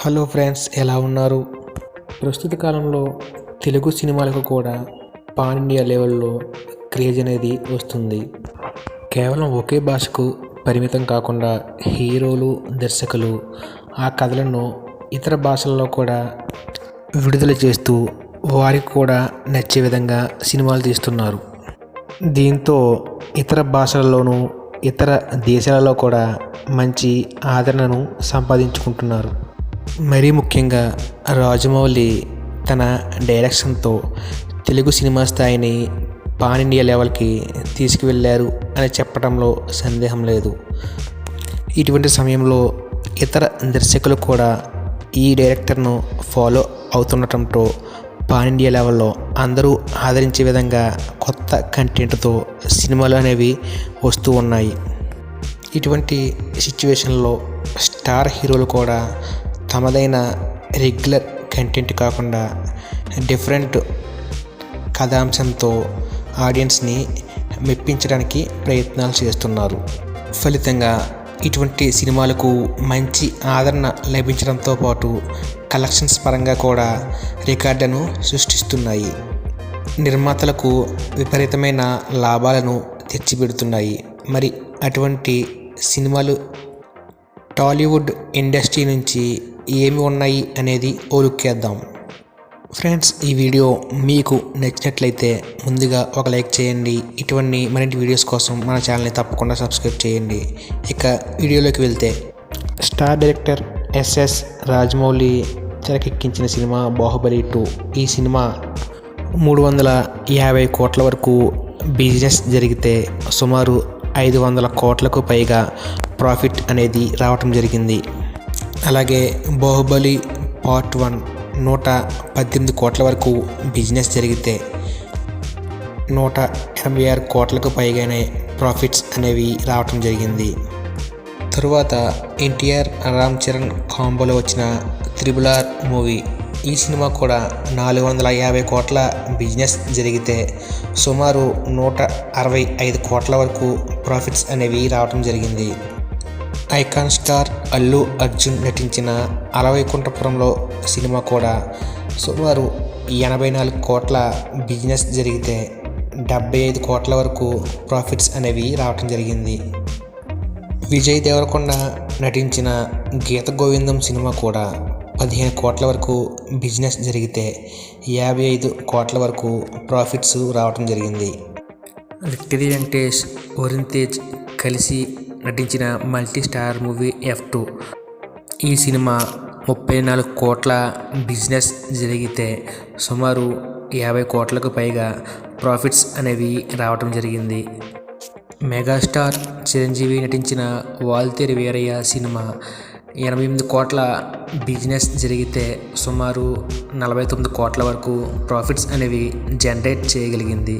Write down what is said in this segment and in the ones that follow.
Hello friends, ఎలా ఉన్నారు? ప్రస్తుత కాలంలో తెలుగు సినిమాలకు కూడా పాన్ ఇండియా లెవెల్లో క్రేజ్ అనేది వస్తుంది. కేవలం ఒకే భాషకు పరిమితం కాకుండా హీరోలు, దర్శకులు ఆ కథలను ఇతర భాషల్లో కూడా విడుదల చేస్తూ వారికి కూడా నచ్చే విధంగా సినిమాలు తీస్తున్నారు. దీంతో ఇతర భాషల్లోనూ ఇతర దేశాలలో కూడా మంచి ఆదరణను సంపాదించుకుంటున్నారు. మరీ ముఖ్యంగా రాజమౌళి తన డైరెక్షన్తో తెలుగు సినిమా స్థాయిని పాన్ ఇండియా లెవెల్కి తీసుకువెళ్ళారు అని చెప్పడంలో సందేహం లేదు. ఇటువంటి సమయంలో ఇతర దర్శకులు కూడా ఈ డైరెక్టర్ను ఫాలో అవుతుండటంతో పాన్ ఇండియా లెవెల్లో అందరూ ఆదరించే విధంగా కొత్త కంటెంట్తో సినిమాలు అనేవి వస్తూ ఉన్నాయి. ఇటువంటి సిచ్యువేషన్లో స్టార్ హీరోలు కూడా తమదైన రెగ్యులర్ కంటెంట్ కాకుండా డిఫరెంట్ కథాంశంతో ఆడియన్స్ని మెప్పించడానికి ప్రయత్నాలు చేస్తున్నారు. ఫలితంగా ఇటువంటి సినిమాలకు మంచి ఆదరణ లభించడంతో పాటు కలెక్షన్స్ పరంగా కూడా రికార్డును సృష్టిస్తున్నాయి. నిర్మాతలకు విపరీతమైన లాభాలను తెచ్చిపెడుతున్నాయి. మరి అటువంటి సినిమాలు టాలీవుడ్ ఇండస్ట్రీ నుంచి ఏమి ఉన్నాయి అనేది ఓలుక్కేద్దాం. ఫ్రెండ్స్, ఈ వీడియో మీకు నచ్చినట్లయితే ముందుగా ఒక లైక్ చేయండి. ఇటువంటి మరిన్ని వీడియోస్ కోసం మన ఛానల్ని తప్పకుండా సబ్స్క్రైబ్ చేయండి. ఇక వీడియోలోకి వెళ్తే, స్టార్ డైరెక్టర్ ఎస్ఎస్ రాజమౌళి తెరకెక్కించిన సినిమా బాహుబలి 2. ఈ సినిమా 350 కోట్ల వరకు బిజినెస్ జరిగితే సుమారు 500 కోట్లకు పైగా ప్రాఫిట్ అనేది రావటం జరిగింది. అలాగే బాహుబలి పార్ట్ 1 118 కోట్ల వరకు బిజినెస్ జరిగితే 186 కోట్లకు పైగానే ప్రాఫిట్స్ అనేవి రావటం జరిగింది. తరువాత ఎన్టీఆర్, రామ్ చరణ్ కాంబోలో వచ్చిన RRR మూవీ. ఈ సినిమా కూడా 450 కోట్ల బిజినెస్ జరిగితే సుమారు 165 కోట్ల వరకు ప్రాఫిట్స్ అనేవి రావటం జరిగింది. ఐకాన్ స్టార్ అల్లు అర్జున్ నటించిన అలవైకుంఠపురంలో సినిమా కూడా సుమారు 84 కోట్ల బిజినెస్ జరిగితే 75 కోట్ల వరకు ప్రాఫిట్స్ అనేవి రావటం జరిగింది. విజయ్ దేవరకొండ నటించిన గీత గోవిందం సినిమా కూడా 15 కోట్ల వరకు బిజినెస్ జరిగితే 55 కోట్ల వరకు ప్రాఫిట్స్ రావటం జరిగింది. విక్టరీ వెంకటేష్, వరుణ్ తేజ్ కలిసి నటించిన మల్టీ స్టార్ మూవీ F2. ఈ సినిమా 34 కోట్ల బిజినెస్ జరిగితే సుమారు 50 కోట్లకు పైగా ప్రాఫిట్స్ అనేవి రావటం జరిగింది. మెగాస్టార్ చిరంజీవి నటించిన వాల్తేరు వీరయ్య సినిమా 88 కోట్ల బిజినెస్ జరిగితే సుమారు 49 కోట్ల వరకు ప్రాఫిట్స్ అనేవి జనరేట్ చేయగలిగింది.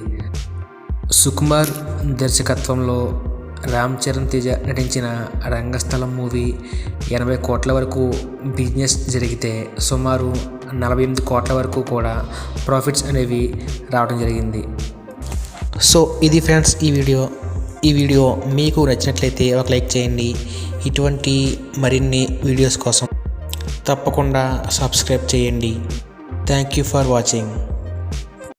సుకుమార్ దర్శకత్వంలో రామ్ చరణ్ తేజ నటించిన రంగస్థలం మూవీ 80 కోట్ల వరకు బిజినెస్ జరిగితే సుమారు 48 కోట్ల వరకు కూడా ప్రాఫిట్స్ అనేవి రావడం జరిగింది. సో ఇది ఫ్రెండ్స్ ఈ వీడియో మీకు నచ్చినట్లయితే ఒక లైక్ చేయండి. ఇటువంటి మరిన్ని వీడియోస్ కోసం తప్పకుండా సబ్స్క్రైబ్ చేయండి. Thank you for watching.